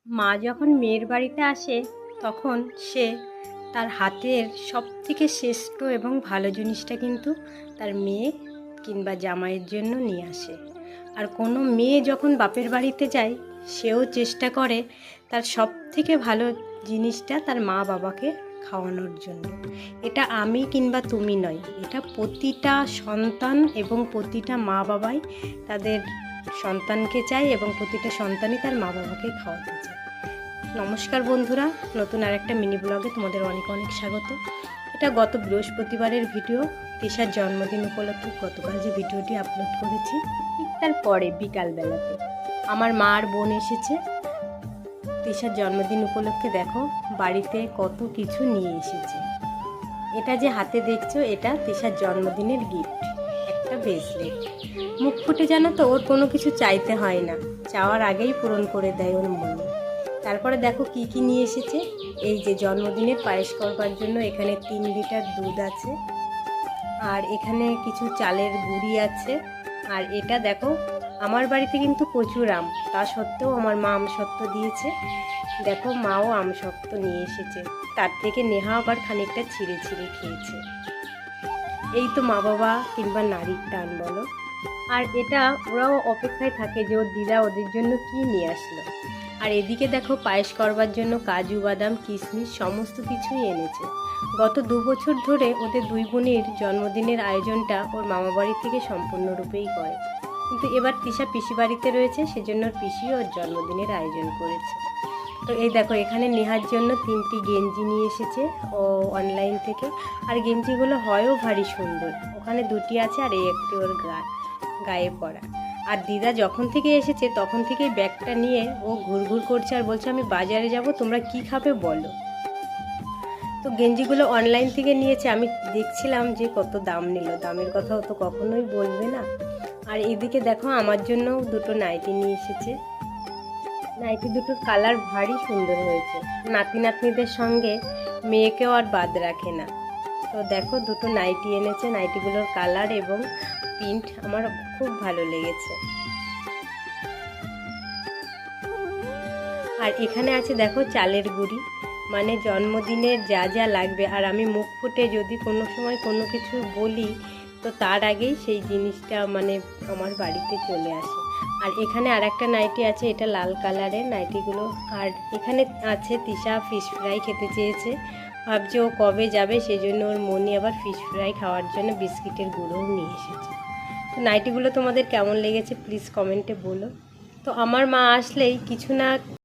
মা যখন মেয়ের বাড়িতে আসে তখন সে তার হাতের সবথেকে শ্রেষ্ঠ এবং ভালো জিনিসটা কিন্তু তার মেয়ে কিংবা জামাইয়ের জন্য নিয়ে আসে। আর কোনো মেয়ে যখন বাপের বাড়িতে যায় সেও চেষ্টা করে তার সবথেকে ভালো জিনিসটা তার মা বাবাকে খাওয়ানোর জন্য। এটা আমি কিংবা তুমি নয়, এটা প্রতিটা সন্তান এবং প্রতিটা মা বাবাই তাদের সন্তানকে চায় এবং প্রতিটা সন্তানই তার মা বাবাকে খাওয়াতে চায়। নমস্কার বন্ধুরা, নতুন আর একটা মিনি ব্লগে তোমাদের অনেক অনেক স্বাগত। এটা গত বৃহস্পতিবারের ভিডিও, তৃষার জন্মদিন উপলক্ষে গতকাল যে ভিডিওটি আপলোড করেছি ঠিক তারপরে বিকালবেলাতে আমার মা আর বোন এসেছে তৃষার জন্মদিন উপলক্ষে। দেখো বাড়িতে কত কিছু নিয়ে এসেছে। এটা যে হাতে দেখছো এটা তৃষার জন্মদিনের গিফট, একটা ব্রেসলেট। মুখ ফুটে জানো তো, ওর কোনো কিছু চাইতে হয় না, চাওয়ার আগেই পূরণ করে দেয় ওর মনে। তারপরে দেখো কি কি নিয়ে এসেছে। এই যে জন্মদিনের পায়েস করবার জন্য এখানে 3 লিটার দুধ আছে, আর এখানে কিছু চালের গুঁড়ি আছে। আর এটা দেখো, আমার বাড়িতে কিন্তু প্রচুর আম, তা সত্ত্বেও আমার মা আমসত্ত্ব দিয়েছে। দেখো মাও আমসত্ত্ব নিয়ে এসেছে, তার থেকে নেহা আবার খানিকটা ছিঁড়ে ছিঁড়ে খেয়েছে। এই তো মা বাবা কিংবা নারীর টান বলো। আর এটা ওরাও অপেক্ষায় থাকে যে ওর দিদা ওদের জন্য কি নিয়ে আসলো। আর এদিকে দেখো পায়েস করবার জন্য কাজু বাদাম কিশমিশ সমস্ত কিছুই এনেছে। গত 2 বছর ধরে ওদের 2 বোনের জন্মদিনের আয়োজনটা ওর মামা বাড়ি থেকে সম্পূর্ণরূপেই করে, কিন্তু এবার তৃষা পিসি বাড়িতে রয়েছে, সেজন্য ওর পিসি ওর জন্মদিনের আয়োজন করেছে। তো এই দেখো এখানে নেহার জন্য 3টি গেঞ্জি নিয়ে এসেছে ও অনলাইন থেকে। আর গেঞ্জিগুলো হয়ও ভারী সুন্দর, ওখানে 2টি আছে আর এই একটি ওর গায়ে পরা। আর দিদা যখন থেকে এসেছে তখন থেকেই ব্যাগটা নিয়ে ও ঘুরঘুর করছে আর বলছে আমি বাজারে যাব, তোমরা কি খাবে বলো। তো গেঞ্জিগুলো অনলাইন থেকে নিয়েছে, আমি দেখছিলাম যে কত দাম নিল, দামের কথাও তো কখনোই বলবে না। আর এদিকে দেখো আমার জন্য 2টো নাইটি নিয়ে এসেছে। নাইটি দুটোর কালার ভারী সুন্দর হয়েছে, নাতি নাতনিদের সঙ্গে মেয়েকেও আর বাদ রাখে না। তো দেখো 2টো নাইটি এনেছে, নাইটিগুলোর কালার এবং প্রিন্ট আমার খুব ভালো লেগেছে। আর এখানে আছে দেখো চালের গুঁড়ি, মানে জন্মদিনের যা যা লাগবে। আর আমি মুখ ফুটে যদি কোনো সময় কোনো কিছু বলি তো তার আগেই সেই জিনিসটা মানে আমার বাড়িতে চলে আসে। আর এখানে আর একটা নাইটি আছে, এটা লাল কালারের নাইটিগুলো। আর এখানে আছে তৃষা ফিশ ফ্রাই খেতে চেয়েছে, ভাবছে ও কবে যাবে, সেই জন্য ওর মনি আবার ফিশ ফ্রাই খাওয়ার জন্য বিস্কিটের গুঁড়োও নিয়ে এসেছে। তো নাইটিগুলো তোমাদের কেমন লেগেছে প্লিজ কমেন্টে বলো। তো আমার মা আসলেই কিছু না